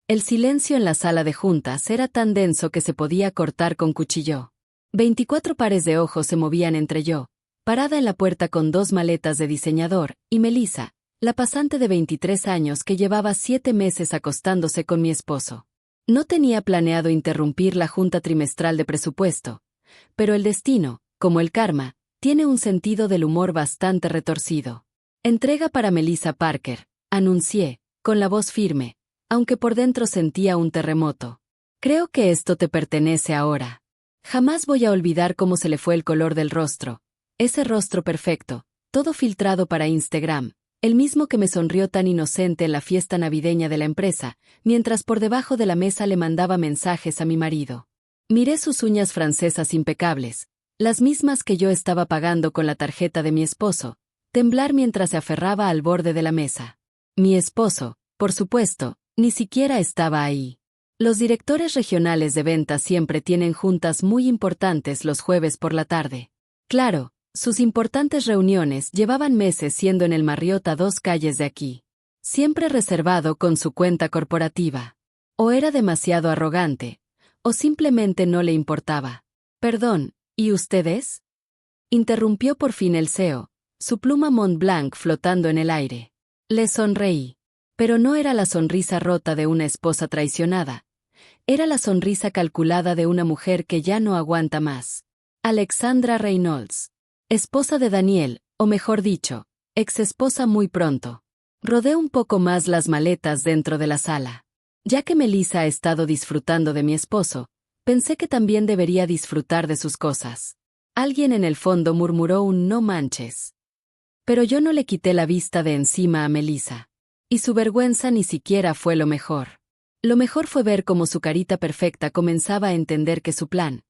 El silencio en la sala de juntas era tan denso que se podía cortar con cuchillo. 24 pares de ojos se movían entre yo, parada en la puerta con 2 maletas de diseñador, y Melissa, la pasante de 23 años que llevaba 7 meses acostándose con mi esposo. No tenía planeado interrumpir la junta trimestral de presupuesto, pero el destino, como el karma, tiene un sentido del humor bastante retorcido. Entrega para Melissa Parker, anuncié, con la voz firme, aunque por dentro sentía un terremoto. Creo que esto te pertenece ahora. Jamás voy a olvidar cómo se le fue el color del rostro. Ese rostro perfecto, todo filtrado para Instagram, el mismo que me sonrió tan inocente en la fiesta navideña de la empresa, mientras por debajo de la mesa le mandaba mensajes a mi marido. Miré sus uñas francesas impecables, las mismas que yo estaba pagando con la tarjeta de mi esposo, temblar mientras se aferraba al borde de la mesa. Mi esposo, por supuesto, ni siquiera estaba ahí. Los directores regionales de ventas siempre tienen juntas muy importantes los jueves por la tarde. Claro, sus importantes reuniones llevaban meses siendo en el Marriott a 2 calles de aquí. Siempre reservado con su cuenta corporativa. O era demasiado arrogante, o simplemente no le importaba. Perdón, ¿y ustedes? Interrumpió por fin el CEO, su pluma Mont Blanc flotando en el aire. Le sonreí. Pero no era la sonrisa rota de una esposa traicionada. Era la sonrisa calculada de una mujer que ya no aguanta más. Alexandra Reynolds. Esposa de Daniel, o mejor dicho, exesposa muy pronto. Rodé un poco más las maletas dentro de la sala. Ya que Melissa ha estado disfrutando de mi esposo, pensé que también debería disfrutar de sus cosas. Alguien en el fondo murmuró un no manches. Pero yo no le quité la vista de encima a Melissa. Y su vergüenza ni siquiera fue lo mejor. Lo mejor fue ver cómo su carita perfecta comenzaba a entender que su plan,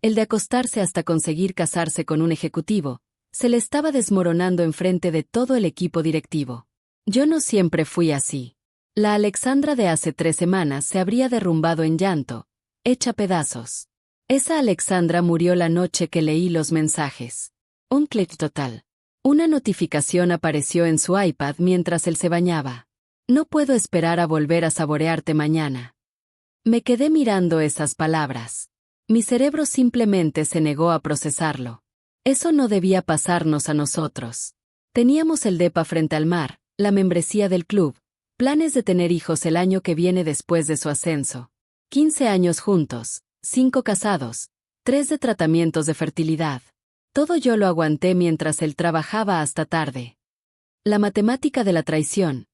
el de acostarse hasta conseguir casarse con un ejecutivo, se le estaba desmoronando enfrente de todo el equipo directivo. Yo no siempre fui así. La Alexandra de hace 3 semanas se habría derrumbado en llanto, hecha pedazos. Esa Alexandra murió la noche que leí los mensajes. Un clic total. Una notificación apareció en su iPad mientras él se bañaba. No puedo esperar a volver a saborearte mañana. Me quedé mirando esas palabras. Mi cerebro simplemente se negó a procesarlo. Eso no debía pasarnos a nosotros. Teníamos el depa frente al mar, la membresía del club, planes de tener hijos el año que viene después de su ascenso. 15 años juntos, 5 casados, 3 de tratamientos de fertilidad. Todo yo lo aguanté mientras él trabajaba hasta tarde. La matemática de la traición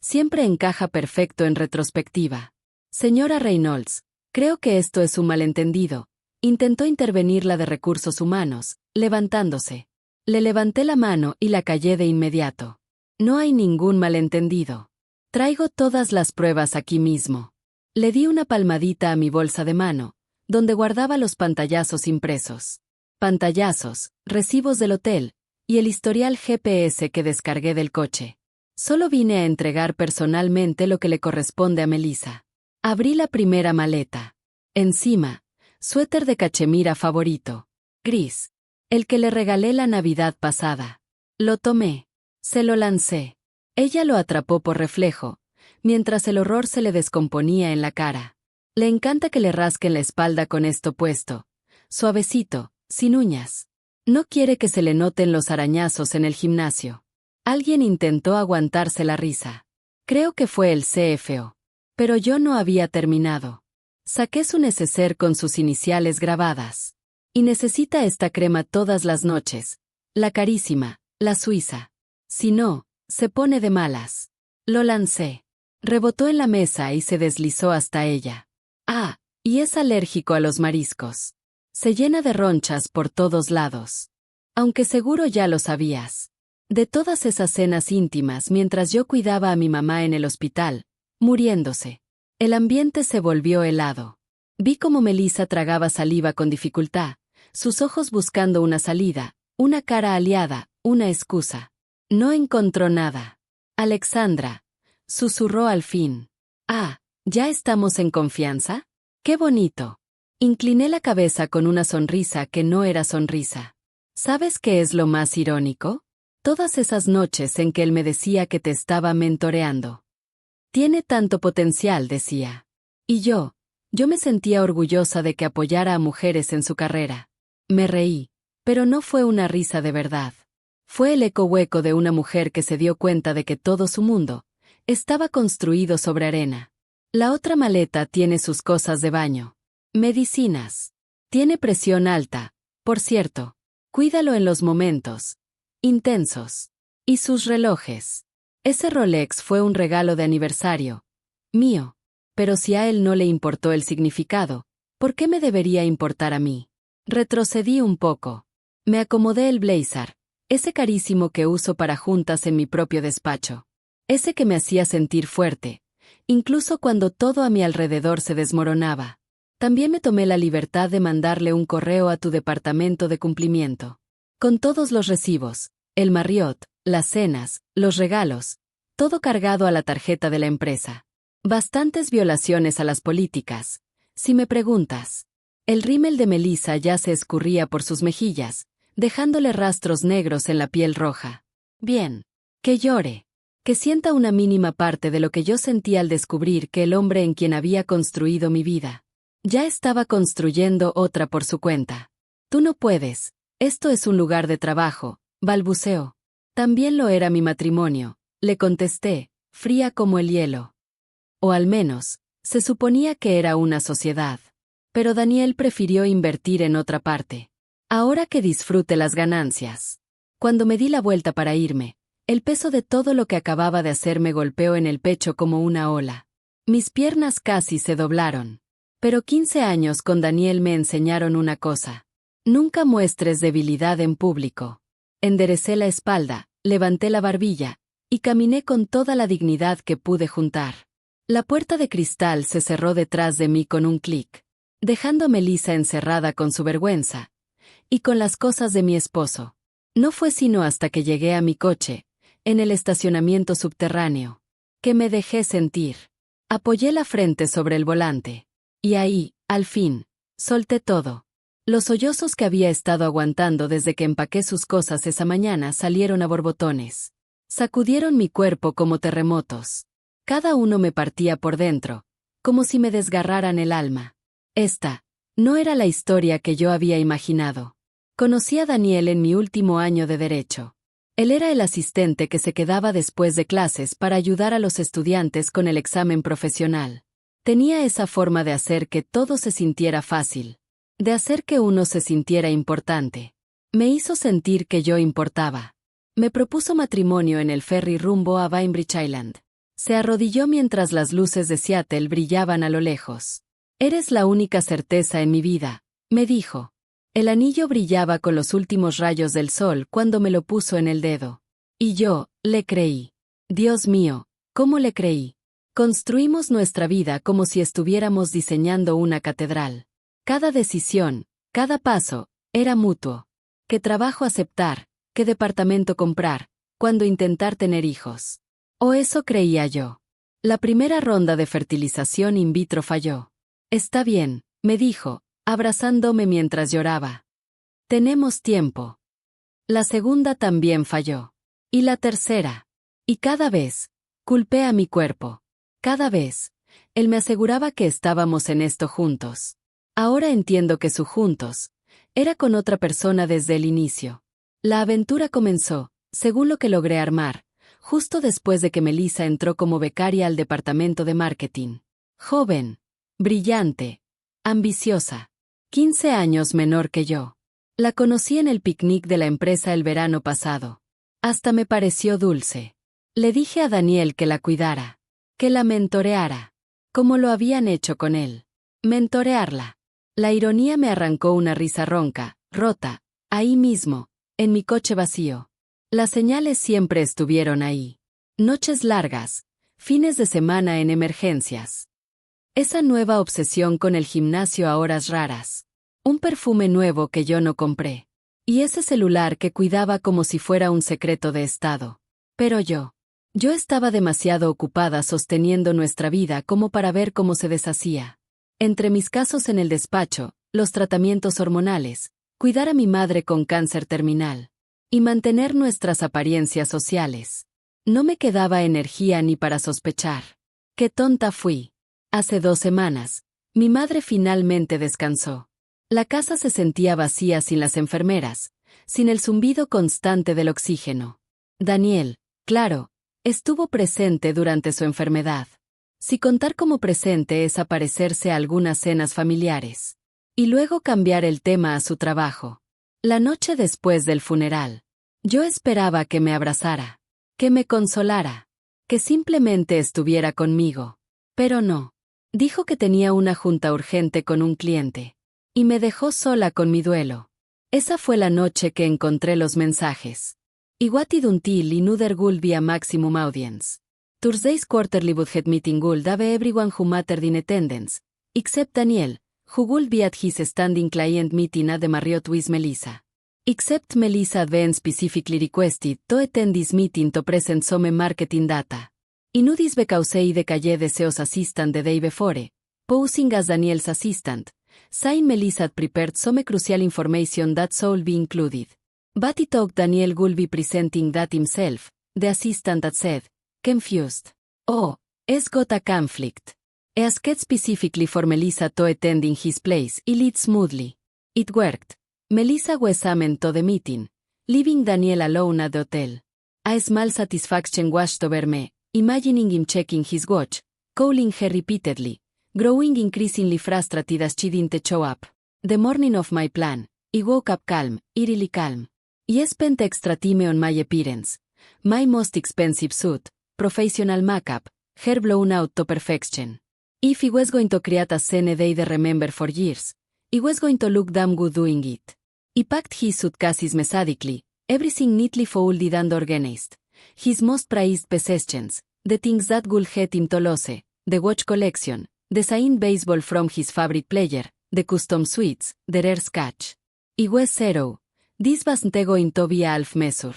siempre encaja perfecto en retrospectiva. Señora Reynolds, creo que esto es un malentendido. Intentó intervenir la de recursos humanos, levantándose. Le levanté la mano y la callé de inmediato. No hay ningún malentendido. Traigo todas las pruebas aquí mismo. Le di una palmadita a mi bolsa de mano, donde guardaba los pantallazos impresos. Pantallazos, recibos del hotel, y el historial GPS que descargué del coche. Solo vine a entregar personalmente lo que le corresponde a Melissa. Abrí la primera maleta. Encima, suéter de cachemira favorito. Gris. El que le regalé la Navidad pasada. Lo tomé. Se lo lancé. Ella lo atrapó por reflejo, mientras el horror se le descomponía en la cara. Le encanta que le rasquen la espalda con esto puesto. Suavecito, sin uñas. No quiere que se le noten los arañazos en el gimnasio. Alguien intentó aguantarse la risa. Creo que fue el CFO. Pero yo no había terminado. Saqué su neceser con sus iniciales grabadas. Y necesita esta crema todas las noches. La carísima, la suiza. Si no, se pone de malas. Lo lancé. Rebotó en la mesa y se deslizó hasta ella. Ah, y es alérgico a los mariscos. Se llena de ronchas por todos lados. Aunque seguro ya lo sabías. De todas esas cenas íntimas mientras yo cuidaba a mi mamá en el hospital, muriéndose. El ambiente se volvió helado. Vi cómo Melissa tragaba saliva con dificultad, sus ojos buscando una salida, una cara aliada, una excusa. No encontró nada. Alexandra, susurró al fin. Ah, ¿ya estamos en confianza? ¡Qué bonito! Incliné la cabeza con una sonrisa que no era sonrisa. ¿Sabes qué es lo más irónico? Todas esas noches en que él me decía que te estaba mentoreando. Tiene tanto potencial, decía. Y yo me sentía orgullosa de que apoyara a mujeres en su carrera. Me reí, pero no fue una risa de verdad. Fue el eco hueco de una mujer que se dio cuenta de que todo su mundo estaba construido sobre arena. La otra maleta tiene sus cosas de baño. Medicinas. Tiene presión alta, por cierto. Cuídalo en los momentos intensos. Y sus relojes. Ese Rolex fue un regalo de aniversario mío. Pero si a él no le importó el significado, ¿por qué me debería importar a mí? Retrocedí un poco. Me acomodé el blazer, ese carísimo que uso para juntas en mi propio despacho. Ese que me hacía sentir fuerte, incluso cuando todo a mi alrededor se desmoronaba. También me tomé la libertad de mandarle un correo a tu departamento de cumplimiento. Con todos los recibos, el Marriott, las cenas, los regalos, todo cargado a la tarjeta de la empresa. Bastantes violaciones a las políticas, si me preguntas. El rímel de Melissa ya se escurría por sus mejillas, dejándole rastros negros en la piel roja. Bien. Que llore. Que sienta una mínima parte de lo que yo sentía al descubrir que el hombre en quien había construido mi vida ya estaba construyendo otra por su cuenta. Tú no puedes. Esto es un lugar de trabajo, balbuceó. También lo era mi matrimonio, le contesté, fría como el hielo. O al menos, se suponía que era una sociedad. Pero Daniel prefirió invertir en otra parte. Ahora que disfrute las ganancias. Cuando me di la vuelta para irme, el peso de todo lo que acababa de hacer me golpeó en el pecho como una ola. Mis piernas casi se doblaron. Pero 15 años con Daniel me enseñaron una cosa. Nunca muestres debilidad en público. Enderecé la espalda, levanté la barbilla, y caminé con toda la dignidad que pude juntar. La puerta de cristal se cerró detrás de mí con un clic, dejando a Melissa encerrada con su vergüenza y con las cosas de mi esposo. No fue sino hasta que llegué a mi coche, en el estacionamiento subterráneo, que me dejé sentir. Apoyé la frente sobre el volante. Y ahí, al fin, solté todo. Los sollozos que había estado aguantando desde que empaqué sus cosas esa mañana salieron a borbotones. Sacudieron mi cuerpo como terremotos. Cada uno me partía por dentro, como si me desgarraran el alma. Esta no era la historia que yo había imaginado. Conocí a Daniel en mi último año de Derecho. Él era el asistente que se quedaba después de clases para ayudar a los estudiantes con el examen profesional. Tenía esa forma de hacer que todo se sintiera fácil, de hacer que uno se sintiera importante. Me hizo sentir que yo importaba. Me propuso matrimonio en el ferry rumbo a Bainbridge Island. Se arrodilló mientras las luces de Seattle brillaban a lo lejos. Eres la única certeza en mi vida, me dijo. El anillo brillaba con los últimos rayos del sol cuando me lo puso en el dedo. Y yo, le creí. Dios mío, ¿cómo le creí? Construimos nuestra vida como si estuviéramos diseñando una catedral. Cada decisión, cada paso, era mutuo. ¿Qué trabajo aceptar? ¿Qué departamento comprar? ¿Cuándo intentar tener hijos? O eso creía yo. La primera ronda de fertilización in vitro falló. Está bien, me dijo, abrazándome mientras lloraba. Tenemos tiempo. La segunda también falló. Y la tercera. Y cada vez, culpé a mi cuerpo. Cada vez, él me aseguraba que estábamos en esto juntos. Ahora entiendo que su juntos era con otra persona desde el inicio. La aventura comenzó, según lo que logré armar, justo después de que Melissa entró como becaria al departamento de marketing. Joven, brillante, ambiciosa, 15 años menor que yo. La conocí en el picnic de la empresa el verano pasado. Hasta me pareció dulce. Le dije a Daniel que la cuidara, que la mentoreara, como lo habían hecho con él. Mentorearla. La ironía me arrancó una risa ronca, rota, ahí mismo, en mi coche vacío. Las señales siempre estuvieron ahí. Noches largas, fines de semana en emergencias. Esa nueva obsesión con el gimnasio a horas raras. Un perfume nuevo que yo no compré. Y ese celular que cuidaba como si fuera un secreto de estado. Pero yo estaba demasiado ocupada sosteniendo nuestra vida como para ver cómo se deshacía. Entre mis casos en el despacho, los tratamientos hormonales, cuidar a mi madre con cáncer terminal y mantener nuestras apariencias sociales. No me quedaba energía ni para sospechar. Qué tonta fui. Hace 2 semanas, mi madre finalmente descansó. La casa se sentía vacía sin las enfermeras, sin el zumbido constante del oxígeno. Daniel, claro, estuvo presente durante su enfermedad. Si contar como presente es aparecerse a algunas cenas familiares. Y luego cambiar el tema a su trabajo. La noche después del funeral, yo esperaba que me abrazara, que me consolara, que simplemente estuviera conmigo. Pero no. Dijo que tenía una junta urgente con un cliente. Y me dejó sola con mi duelo. Esa fue la noche que encontré los mensajes. Iguati duntil y nuder guld via maximum audience. Thursday's quarterly budget meeting guld have everyone who mattered in attendance, except Daniel, who would be at his standing client meeting at the Marriott with Melissa. Except Melissa then specifically requested to attend this meeting to present some marketing data. Inudis because de calle deseos assistant the day before, posing as Daniel's assistant, saying Melissa had prepared some crucial information that should be included. But it took Daniel would be presenting that himself, the assistant had said, confused. Oh, es got a conflict. He asked specifically for Melissa to attend in his place. It led smoothly. It worked. Melissa was summoned to the meeting, leaving Daniel alone at the hotel. A small satisfaction washed over me, imagining him checking his watch, calling her repeatedly, growing increasingly frustrated as she didn't show up. The morning of my plan, I woke up calm, eerily calm. I spent extra time on my appearance. My most expensive suit, professional makeup, hair blown out to perfection. If I was going to create a scene they'd remember for years, I was going to look damn good doing it. He packed his suitcases methodically, everything neatly folded and organized. His most prized possessions, the things that would get him to lose, the watch collection, the signed baseball from his favorite player, the custom suites, the rare sketch. I was zero. This wasn't going to be a half measure.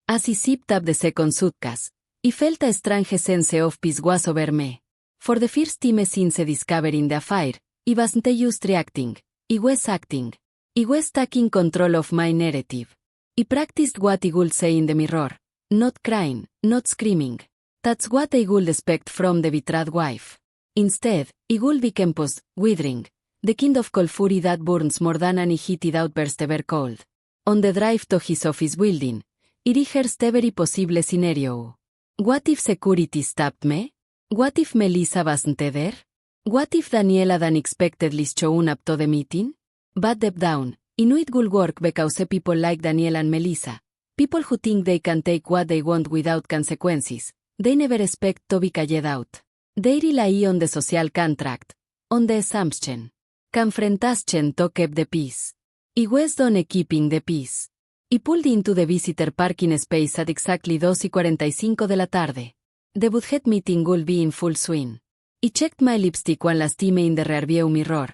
As he zipped up the second suitcase, I felt a strange sense of peace was over me. For the first time since discovering the affair, I wasn't just reacting, I was acting. I was taking control of my narrative. I practiced what I would say in the mirror, not crying, not screaming. That's what I would expect from the betrayed wife. Instead, I would be composed, withering, the kind of cold fury that burns more than any heated outburst ever cold. On the drive to his office building, I rehearsed every possible scenario. What if security stopped me? What if Melissa wasn't there? What if Daniel had unexpectedly shown up to the meeting? But deep down, I knew it would work because people like Daniel and Melissa, people who think they can take what they want without consequences, they never expect to be called out. They rely on the social contract, on the assumption. Confrontation to keep the peace. I was done keeping the peace. I pulled into the visitor parking space at exactly 2:45 de la tarde. The budget meeting would be in full swing. I checked my lipstick one last time in the rearview mirror,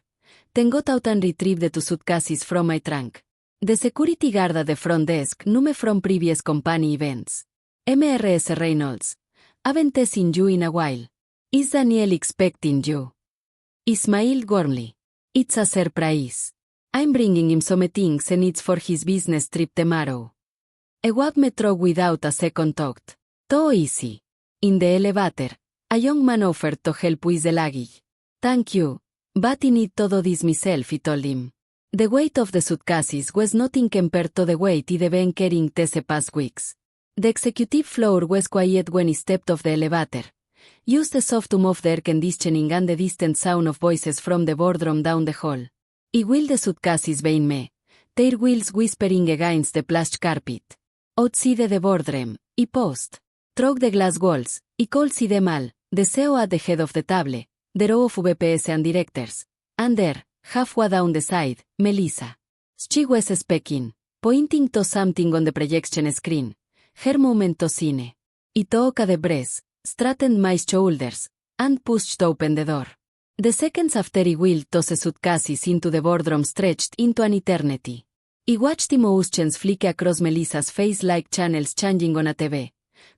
then got out and retrieved the 2 suitcases from my trunk. The security guard at the front desk knew me from previous company events. Mrs. Reynolds, haven't seen you in a while. Is Daniel expecting you? I smiled warmly. It's a surprise. I'm bringing him some things and it's for his business trip tomorrow. I walked me through without a second thought. Too easy. In the elevator, a young man offered to help with the luggage. Thank you, but I need to do this myself, I told him. The weight of the suitcases was nothing compared to the weight I'd been carrying these past weeks. The executive floor was quiet when I stepped off the elevator. Used the soft hum of the air conditioning and the distant sound of voices from the boardroom down the hall. I wheeled the suitcases behind me, their wheels whispering against the plush carpet. Outside the boardroom, I paused. Through the glass walls, I could see them all, the CEO at the head of the table, the row of VPs and directors, and there, halfway down the side, Melissa. She was speaking, pointing to something on the projection screen. Her momento cine. I took a deep breath, straightened my shoulders, and pushed open the door. The seconds after I wheeled those suitcases into the boardroom stretched into an eternity. I watched emotions flicker across Melissa's face like channels changing on a TV.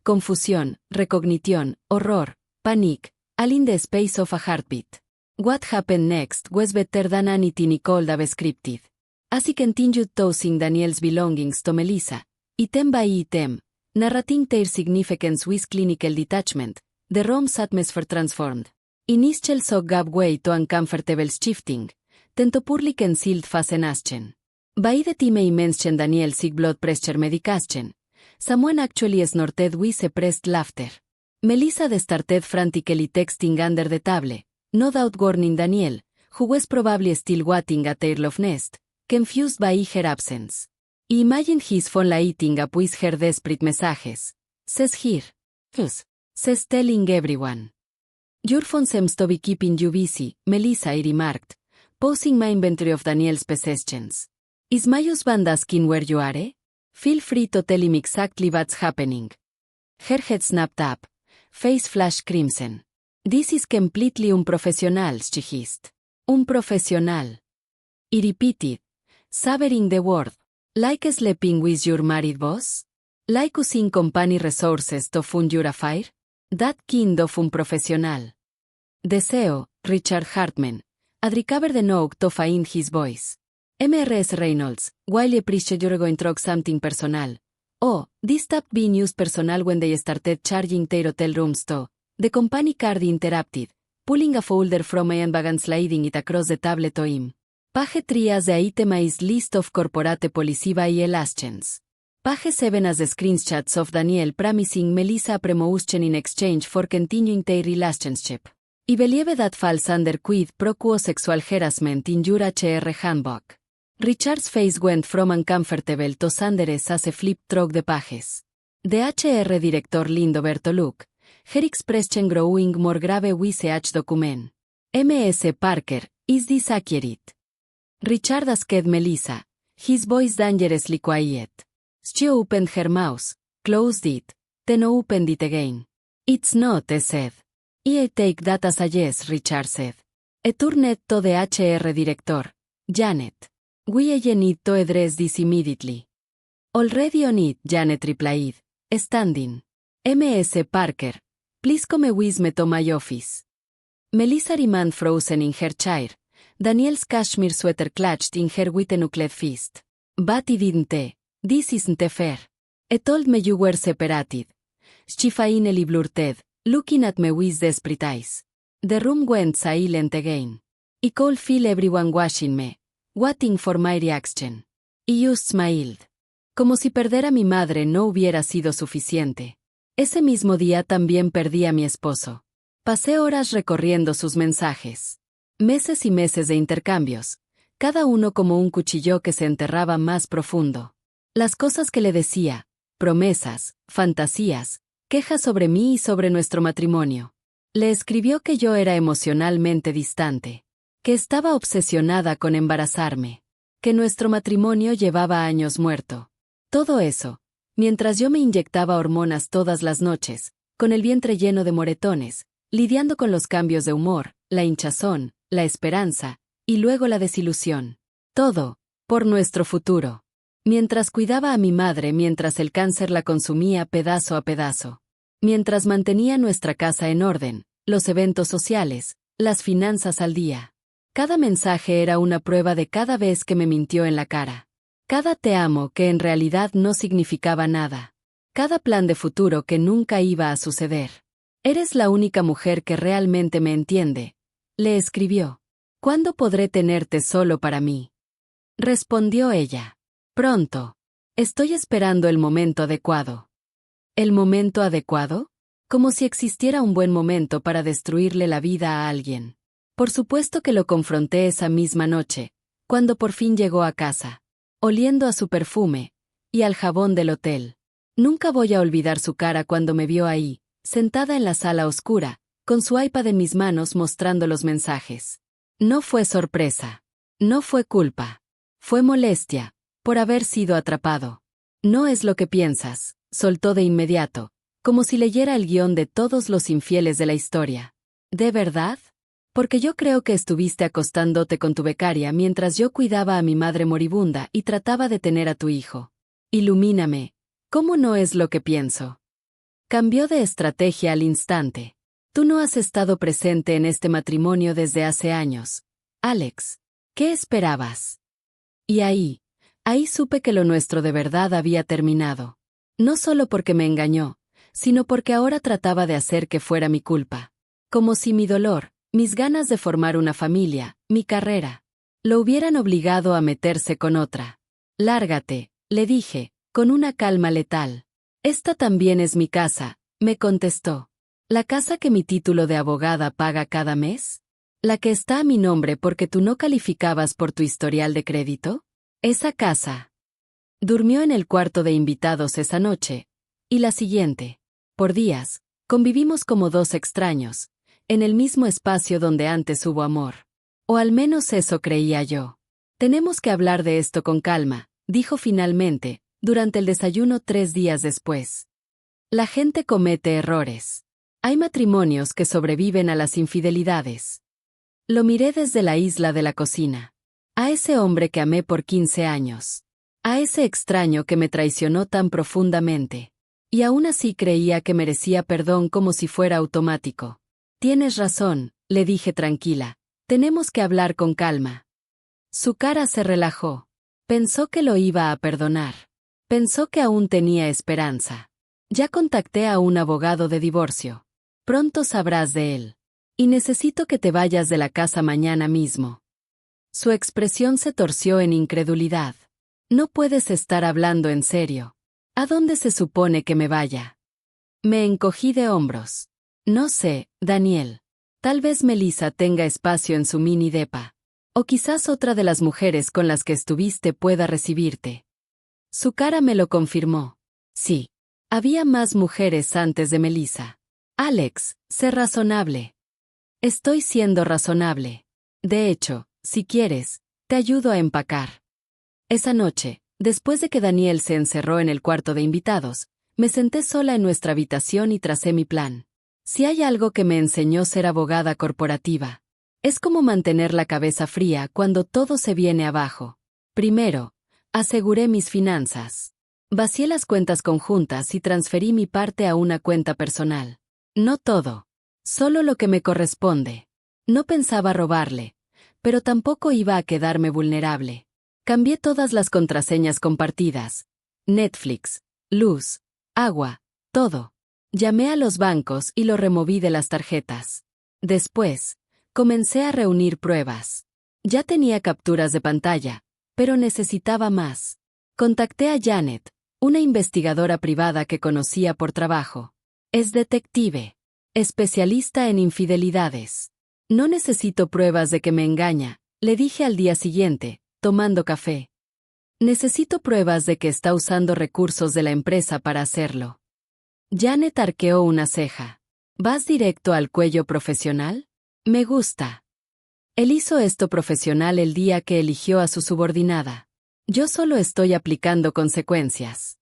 Confusion, recognition, horror, panic, all in the space of a heartbeat. What happened next was better than anything I could have scripted. As he continued tossing Daniel's belongings to Melissa, item by item, narrating their significance with clinical detachment, The room's atmosphere transformed. Initial så gav way to uncomfortable shifting. Tentopurlik en silt fasen aschen. Beide time i menschen Daniel sig blood pressure medicaschen. Someone actually snorted with suppressed laughter. Melissa started frantically texting under the table, no doubt warning Daniel, who was probably still waiting at their love nest, confused by her absence. He imagined his phone lighting up with her desperate messages. Says here. Yes. Says telling everyone. Your phone seems to be keeping you busy, Melissa remarked, pausing my inventory of Daniel's possessions. Is my husband asking where you are? Feel free to tell him exactly what's happening. Her head snapped up. Face flashed crimson. This is completely unprofessional, she hissed. Unprofessional. He repeated, savoring the word. Like sleeping with your married boss? Like using company resources to fund your affair? That kind of unprofessional. Deseo, Richard Hartman, had recovered the note to find his voice. M.R.S. Reynolds, while I appreciate you're going through something personal. Oh, this stopped being used personal when they started charging their hotel rooms too. The company card interrupted, pulling a folder from my handbag and sliding it across the table to him. Page 3 as the itemized list of corporate policy by elections. Page 7 as the screenshots of Daniel promising Melissa a promotion in exchange for continuing their relationship. I believe that falls under quid pro quo sexual harassment in your HR handbook. Richard's face went from uncomfortable to sunderous as he flipped through the pages. The HR director leaned over to look, her expression growing more grave with each document. Ms. Parker, is this accurate? Richard asked Melissa, his voice dangerously quiet. She opened her mouth, closed it, then opened it again. It's not, he said. I take that as a yes, Richard said. He turned to the HR director, Janet. We need to address this immediately. Already on it, Janet replied, standing. Ms. Parker, please come with me to my office. Melissa remained frozen in her chair, Daniel's cashmere sweater clutched in her with a knuckled fist. But he didn't. This isn't fair. He told me you were separated. She finally blurted, looking at me with desperate eyes. The room went silent again. I could feel everyone watching me, waiting for my reaction. I just smiled. Como si perder a mi madre no hubiera sido suficiente. Ese mismo día también perdí a mi esposo. Pasé horas recorriendo sus mensajes. Meses y meses de intercambios, cada uno como un cuchillo que se enterraba más profundo. Las cosas que le decía, promesas, fantasías, quejas sobre mí y sobre nuestro matrimonio. Le escribió que yo era emocionalmente distante, que estaba obsesionada con embarazarme, que nuestro matrimonio llevaba años muerto. Todo eso, mientras yo me inyectaba hormonas todas las noches, con el vientre lleno de moretones, lidiando con los cambios de humor, la hinchazón, la esperanza, y luego la desilusión. Todo, por nuestro futuro. Mientras cuidaba a mi madre mientras el cáncer la consumía pedazo a pedazo. Mientras mantenía nuestra casa en orden, los eventos sociales, las finanzas al día. Cada mensaje era una prueba de cada vez que me mintió en la cara. Cada te amo que en realidad no significaba nada. Cada plan de futuro que nunca iba a suceder. Eres la única mujer que realmente me entiende. Le escribió. ¿Cuándo podré tenerte solo para mí? Respondió ella. Pronto. Estoy esperando el momento adecuado. ¿El momento adecuado? Como si existiera un buen momento para destruirle la vida a alguien. Por supuesto que lo confronté esa misma noche, cuando por fin llegó a casa, oliendo a su perfume, y al jabón del hotel. Nunca voy a olvidar su cara cuando me vio ahí, sentada en la sala oscura, con su iPad en mis manos mostrando los mensajes. No fue sorpresa. No fue culpa. Fue molestia, por haber sido atrapado. No es lo que piensas, soltó de inmediato, como si leyera el guión de todos los infieles de la historia. ¿De verdad? Porque yo creo que estuviste acostándote con tu becaria mientras yo cuidaba a mi madre moribunda y trataba de tener a tu hijo. Ilumíname. ¿Cómo no es lo que pienso? Cambió de estrategia al instante. Tú no has estado presente en este matrimonio desde hace años. Alex, ¿qué esperabas? Y ahí supe que lo nuestro de verdad había terminado. No solo porque me engañó, sino porque ahora trataba de hacer que fuera mi culpa. Como si mi dolor, mis ganas de formar una familia, mi carrera, lo hubieran obligado a meterse con otra. Lárgate, le dije, con una calma letal. Esta también es mi casa, me contestó. ¿La casa que mi título de abogada paga cada mes? ¿La que está a mi nombre porque tú no calificabas por tu historial de crédito? Esa casa. Durmió en el cuarto de invitados esa noche, y la siguiente. Por días, convivimos como dos extraños, en el mismo espacio donde antes hubo amor. O al menos eso creía yo. Tenemos que hablar de esto con calma, dijo finalmente, durante el desayuno 3 días después. La gente comete errores. Hay matrimonios que sobreviven a las infidelidades. Lo miré desde la isla de la cocina. A ese hombre que amé por 15 años. A ese extraño que me traicionó tan profundamente. Y aún así creía que merecía perdón como si fuera automático. Tienes razón, le dije tranquila. Tenemos que hablar con calma. Su cara se relajó. Pensó que lo iba a perdonar. Pensó que aún tenía esperanza. Ya contacté a un abogado de divorcio. Pronto sabrás de él. Y necesito que te vayas de la casa mañana mismo. Su expresión se torció en incredulidad. No puedes estar hablando en serio. ¿A dónde se supone que me vaya? Me encogí de hombros. No sé, Daniel. Tal vez Melissa tenga espacio en su mini depa. O quizás otra de las mujeres con las que estuviste pueda recibirte. Su cara me lo confirmó. Sí. Había más mujeres antes de Melissa. Alex, sé razonable. Estoy siendo razonable. De hecho, si quieres, te ayudo a empacar. Esa noche, después de que Daniel se encerró en el cuarto de invitados, me senté sola en nuestra habitación y tracé mi plan. Si hay algo que me enseñó ser abogada corporativa, es como mantener la cabeza fría cuando todo se viene abajo. Primero, aseguré mis finanzas. Vacié las cuentas conjuntas y transferí mi parte a una cuenta personal. No todo. Solo lo que me corresponde. No pensaba robarle, pero tampoco iba a quedarme vulnerable. Cambié todas las contraseñas compartidas. Netflix, luz, agua, todo. Llamé a los bancos y lo removí de las tarjetas. Después, comencé a reunir pruebas. Ya tenía capturas de pantalla, pero necesitaba más. Contacté a Janet, una investigadora privada que conocía por trabajo. Es detective. Especialista en infidelidades. No necesito pruebas de que me engaña, le dije al día siguiente, tomando café. Necesito pruebas de que está usando recursos de la empresa para hacerlo. Janet arqueó una ceja. ¿Vas directo al cuello profesional? Me gusta. Él hizo esto profesional el día que eligió a su subordinada. Yo solo estoy aplicando consecuencias.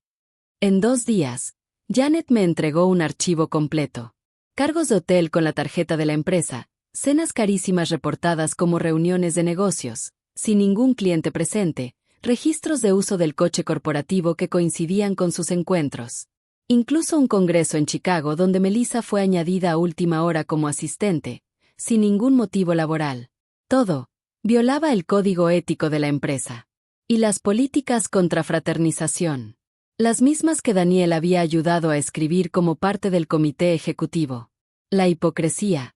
En 2 días, Janet me entregó un archivo completo. Cargos de hotel con la tarjeta de la empresa, cenas carísimas reportadas como reuniones de negocios, sin ningún cliente presente, registros de uso del coche corporativo que coincidían con sus encuentros. Incluso un congreso en Chicago donde Melissa fue añadida a última hora como asistente, sin ningún motivo laboral. Todo violaba el código ético de la empresa. Y las políticas contra fraternización. Las mismas que Daniel había ayudado a escribir como parte del comité ejecutivo. La hipocresía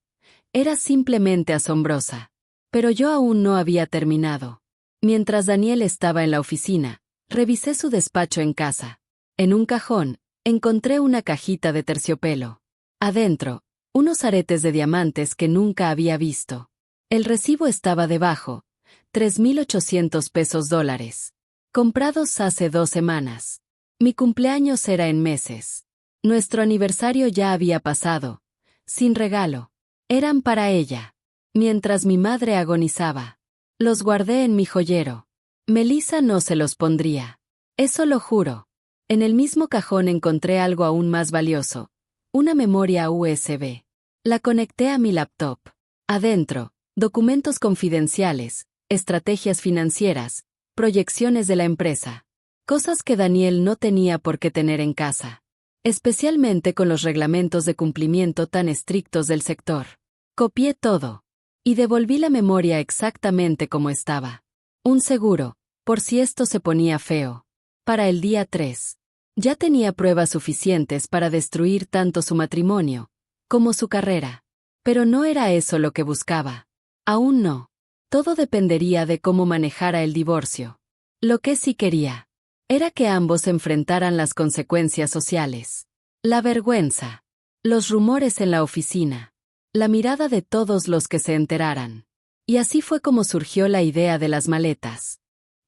era simplemente asombrosa. Pero yo aún no había terminado. Mientras Daniel estaba en la oficina, revisé su despacho en casa. En un cajón, encontré una cajita de terciopelo. Adentro, unos aretes de diamantes que nunca había visto. El recibo estaba debajo, $3,800. Comprados hace 2 semanas. Mi cumpleaños era en meses. Nuestro aniversario ya había pasado. Sin regalo. Eran para ella. Mientras mi madre agonizaba. Los guardé en mi joyero. Melissa no se los pondría. Eso lo juro. En el mismo cajón encontré algo aún más valioso. Una memoria USB. La conecté a mi laptop. Adentro, documentos confidenciales, estrategias financieras, proyecciones de la empresa. Cosas que Daniel no tenía por qué tener en casa. Especialmente con los reglamentos de cumplimiento tan estrictos del sector. Copié todo. Y devolví la memoria exactamente como estaba. Un seguro, por si esto se ponía feo. Para el día 3. Ya tenía pruebas suficientes para destruir tanto su matrimonio como su carrera. Pero no era eso lo que buscaba. Aún no. Todo dependería de cómo manejara el divorcio. Lo que sí quería era que ambos enfrentaran las consecuencias sociales. La vergüenza. Los rumores en la oficina. La mirada de todos los que se enteraran. Y así fue como surgió la idea de las maletas.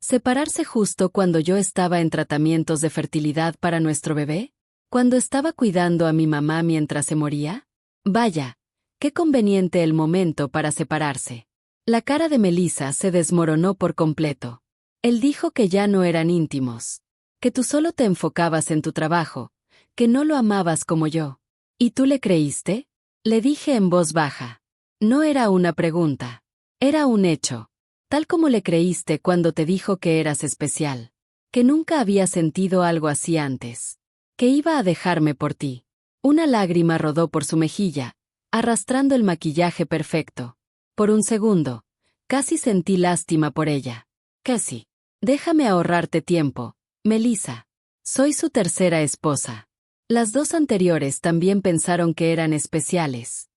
¿Separarse justo cuando yo estaba en tratamientos de fertilidad para nuestro bebé? ¿Cuando estaba cuidando a mi mamá mientras se moría? Vaya, qué conveniente el momento para separarse. La cara de Melissa se desmoronó por completo. Él dijo que ya no eran íntimos. Que tú solo te enfocabas en tu trabajo. Que no lo amabas como yo. ¿Y tú le creíste? Le dije en voz baja. No era una pregunta. Era un hecho. Tal como le creíste cuando te dijo que eras especial. Que nunca había sentido algo así antes. Que iba a dejarme por ti. Una lágrima rodó por su mejilla, arrastrando el maquillaje perfecto. Por un segundo, casi sentí lástima por ella. Casi. Déjame ahorrarte tiempo, Melissa. Soy su tercera esposa. Las dos anteriores también pensaron que eran especiales.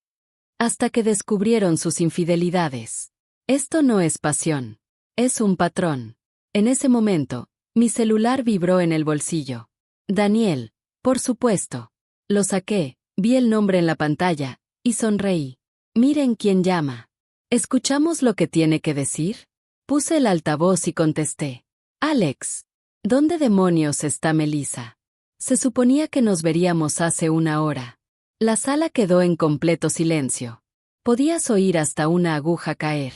Hasta que descubrieron sus infidelidades. Esto no es pasión. Es un patrón. En ese momento, mi celular vibró en el bolsillo. Daniel, por supuesto. Lo saqué, vi el nombre en la pantalla, y sonreí. Miren quién llama. ¿Escuchamos lo que tiene que decir? Puse el altavoz y contesté. Alex. ¿Dónde demonios está Melissa? Se suponía que nos veríamos hace una hora. La sala quedó en completo silencio. Podías oír hasta una aguja caer.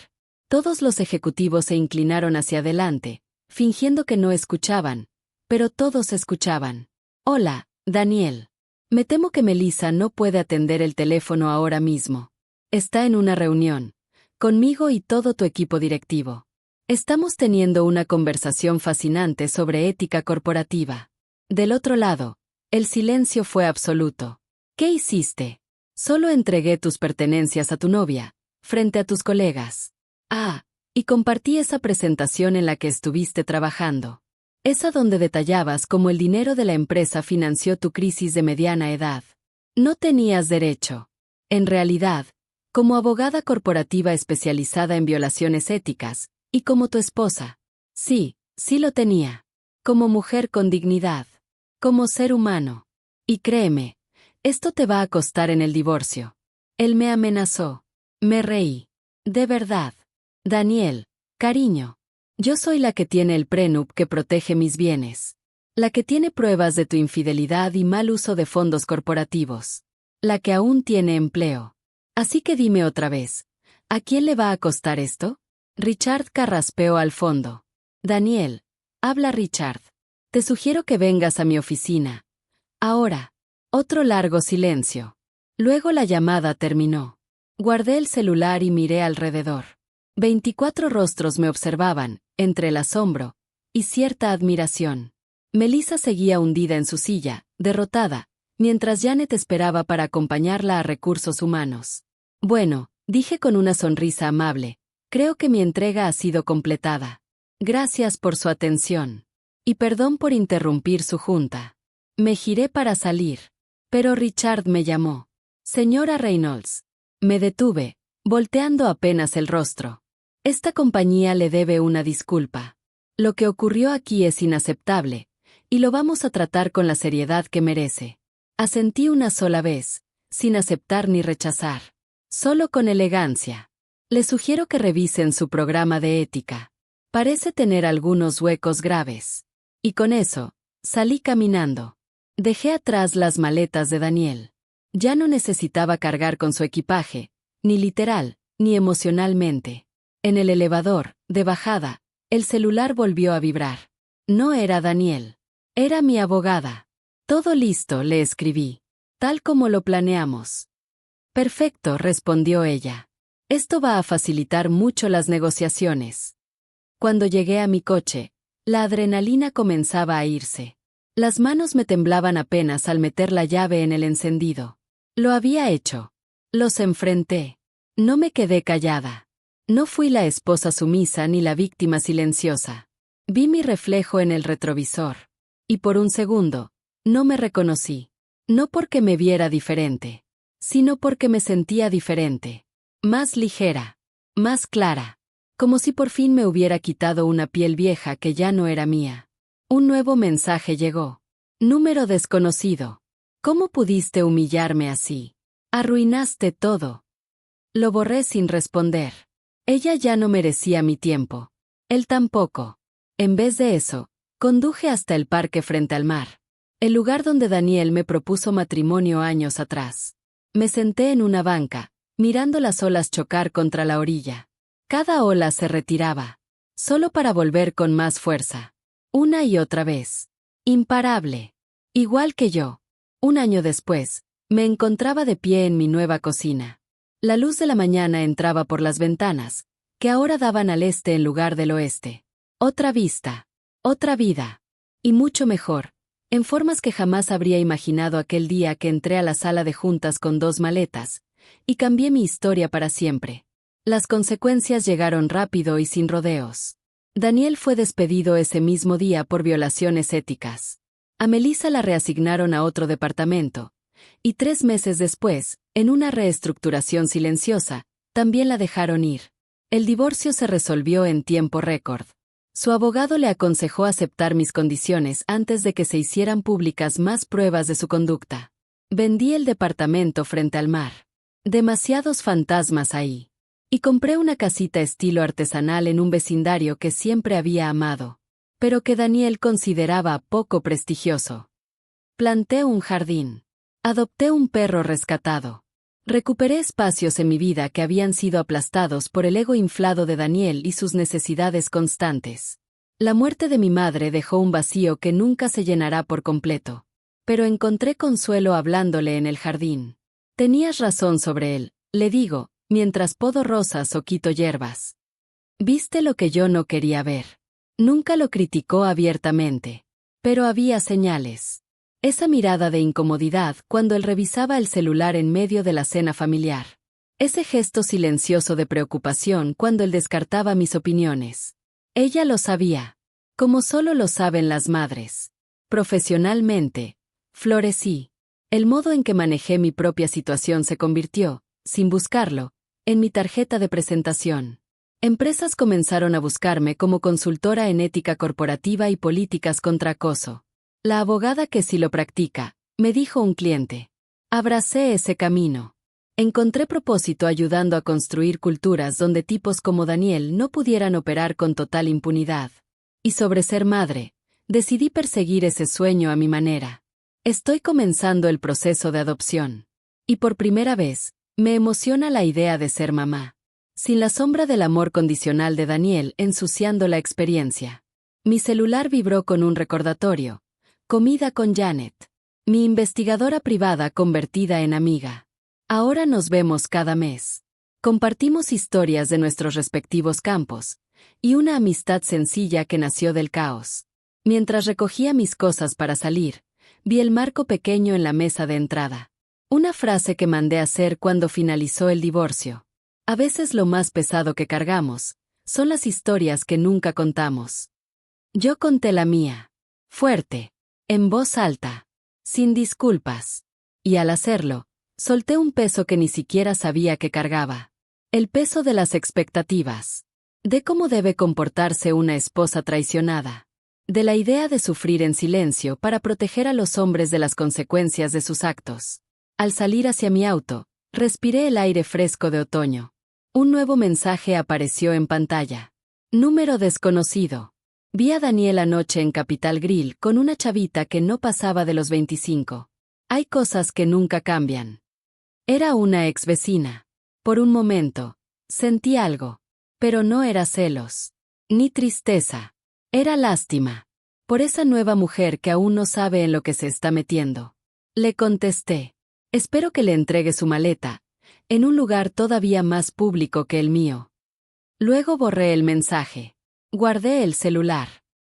Todos los ejecutivos se inclinaron hacia adelante, fingiendo que no escuchaban, pero todos escuchaban. Hola, Daniel. Me temo que Melissa no puede atender el teléfono ahora mismo. Está en una reunión, conmigo y todo tu equipo directivo. Estamos teniendo una conversación fascinante sobre ética corporativa. Del otro lado, el silencio fue absoluto. ¿Qué hiciste? Solo entregué tus pertenencias a tu novia, frente a tus colegas. Y compartí esa presentación en la que estuviste trabajando. Esa donde detallabas cómo el dinero de la empresa financió tu crisis de mediana edad. No tenías derecho. En realidad, como abogada corporativa especializada en violaciones éticas, y como tu esposa. Sí lo tenía. Como mujer con dignidad. Como ser humano. Y créeme, esto te va a costar en el divorcio. Él me amenazó. Me reí. De verdad. Daniel, cariño. Yo soy la que tiene el prenup que protege mis bienes. La que tiene pruebas de tu infidelidad y mal uso de fondos corporativos. La que aún tiene empleo. Así que dime otra vez, ¿a quién le va a costar esto? Richard carraspeó al fondo. Daniel, habla Richard. Te sugiero que vengas a mi oficina. Ahora. Otro largo silencio. Luego la llamada terminó. Guardé el celular y miré alrededor. 24 rostros me observaban, entre el asombro y cierta admiración. Melissa seguía hundida en su silla, derrotada, mientras Janet esperaba para acompañarla a recursos humanos. Bueno, dije con una sonrisa amable, creo que mi entrega ha sido completada. Gracias por su atención. Y perdón por interrumpir su junta. Me giré para salir. Pero Richard me llamó. Señora Reynolds. Me detuve, volteando apenas el rostro. Esta compañía le debe una disculpa. Lo que ocurrió aquí es inaceptable, y lo vamos a tratar con la seriedad que merece. Asentí una sola vez, sin aceptar ni rechazar. Solo con elegancia. Le sugiero que revisen su programa de ética. Parece tener algunos huecos graves. Y con eso, salí caminando. Dejé atrás las maletas de Daniel. Ya no necesitaba cargar con su equipaje, ni literal, ni emocionalmente. En el elevador, de bajada, el celular volvió a vibrar. No era Daniel. Era mi abogada. Todo listo, le escribí. Tal como lo planeamos. Perfecto, respondió ella. Esto va a facilitar mucho las negociaciones. Cuando llegué a mi coche, la adrenalina comenzaba a irse. Las manos me temblaban apenas al meter la llave en el encendido. Lo había hecho. Los enfrenté. No me quedé callada. No fui la esposa sumisa ni la víctima silenciosa. Vi mi reflejo en el retrovisor. Y por un segundo, No me reconocí. No porque me viera diferente, sino porque me sentía diferente. Más ligera. Más clara. Como si por fin me hubiera quitado una piel vieja que ya no era mía. Un nuevo mensaje llegó. Número desconocido. ¿Cómo pudiste humillarme así? Arruinaste todo. Lo borré sin responder. Ella ya no merecía mi tiempo. Él tampoco. En vez de eso, conduje hasta el parque frente al mar. El lugar donde Daniel me propuso matrimonio años atrás. Me senté en una banca, mirando las olas chocar contra la orilla. Cada ola se retiraba, solo para volver con más fuerza. Una y otra vez. Imparable. Igual que yo. Un año después, me encontraba de pie en mi nueva cocina. La luz de la mañana entraba por las ventanas, que ahora daban al este en lugar del oeste. Otra vista. Otra vida. Y mucho mejor, en formas que jamás habría imaginado aquel día que entré a la sala de juntas con 2 maletas, y cambié mi historia para siempre. Las consecuencias llegaron rápido y sin rodeos. Daniel fue despedido ese mismo día por violaciones éticas. A Melissa la reasignaron a otro departamento, y 3 meses después, en una reestructuración silenciosa, también la dejaron ir. El divorcio se resolvió en tiempo récord. Su abogado le aconsejó aceptar mis condiciones antes de que se hicieran públicas más pruebas de su conducta. Vendí el departamento frente al mar. Demasiados fantasmas ahí. Y compré una casita estilo artesanal en un vecindario que siempre había amado, pero que Daniel consideraba poco prestigioso. Planté un jardín. Adopté un perro rescatado. Recuperé espacios en mi vida que habían sido aplastados por el ego inflado de Daniel y sus necesidades constantes. La muerte de mi madre dejó un vacío que nunca se llenará por completo. Pero encontré consuelo hablándole en el jardín. Tenías razón sobre él, le digo, mientras podo rosas o quito hierbas. Viste lo que yo no quería ver. Nunca lo criticó abiertamente. Pero había señales. Esa mirada de incomodidad cuando él revisaba el celular en medio de la cena familiar. Ese gesto silencioso de preocupación cuando él descartaba mis opiniones. Ella lo sabía. Como solo lo saben las madres. Profesionalmente, florecí. El modo en que manejé mi propia situación se convirtió, sin buscarlo, en mi tarjeta de presentación. Empresas comenzaron a buscarme como consultora en ética corporativa y políticas contra acoso. La abogada que sí lo practica, me dijo un cliente. Abracé ese camino. Encontré propósito ayudando a construir culturas donde tipos como Daniel no pudieran operar con total impunidad. Y sobre ser madre, decidí perseguir ese sueño a mi manera. Estoy comenzando el proceso de adopción. Y por primera vez, me emociona la idea de ser mamá. Sin la sombra del amor condicional de Daniel ensuciando la experiencia. Mi celular vibró con un recordatorio. Comida con Janet. Mi investigadora privada convertida en amiga. Ahora nos vemos cada mes. Compartimos historias de nuestros respectivos campos, y una amistad sencilla que nació del caos. Mientras recogía mis cosas para salir, vi el marco pequeño en la mesa de entrada. Una frase que mandé hacer cuando finalizó el divorcio. A veces lo más pesado que cargamos son las historias que nunca contamos. Yo conté la mía. Fuerte. En voz alta. Sin disculpas. Y al hacerlo, solté un peso que ni siquiera sabía que cargaba. El peso de las expectativas. De cómo debe comportarse una esposa traicionada. De la idea de sufrir en silencio para proteger a los hombres de las consecuencias de sus actos. Al salir hacia mi auto, respiré el aire fresco de otoño. Un nuevo mensaje apareció en pantalla. Número desconocido. Vi a Daniel anoche en Capital Grill con una chavita que no pasaba de los 25. Hay cosas que nunca cambian. Era una ex vecina. Por un momento, sentí algo. Pero no era celos. Ni tristeza. Era lástima. Por esa nueva mujer que aún no sabe en lo que se está metiendo. Le contesté. Espero que le entregue su maleta, en un lugar todavía más público que el mío. Luego borré el mensaje. Guardé el celular.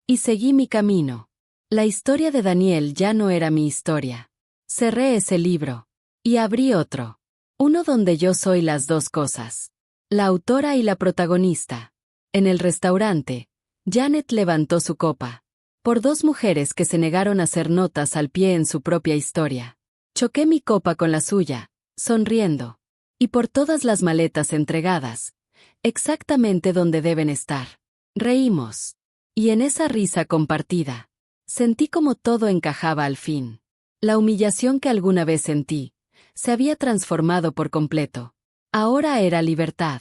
Y seguí mi camino. La historia de Daniel ya no era mi historia. Cerré ese libro. Y abrí otro. Uno donde yo soy las dos cosas. La autora y la protagonista. En el restaurante, Janet levantó su copa. Por dos mujeres que se negaron a hacer notas al pie en su propia historia. Choqué mi copa con la suya, sonriendo. Y por todas las maletas entregadas, exactamente donde deben estar. Reímos. Y en esa risa compartida, sentí como todo encajaba al fin. La humillación que alguna vez sentí, se había transformado por completo. Ahora era libertad.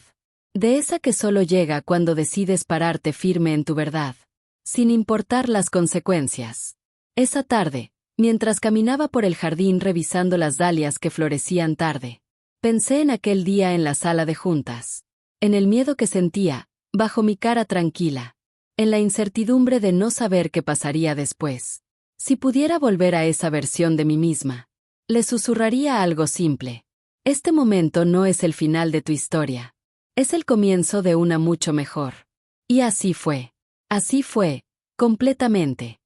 De esa que solo llega cuando decides pararte firme en tu verdad, sin importar las consecuencias. Esa tarde, mientras caminaba por el jardín revisando las dalias que florecían tarde, pensé en aquel día en la sala de juntas, en el miedo que sentía, bajo mi cara tranquila, en la incertidumbre de no saber qué pasaría después. Si pudiera volver a esa versión de mí misma, le susurraría algo simple. Este momento no es el final de tu historia. Es el comienzo de una mucho mejor. Y así fue. Así fue, completamente.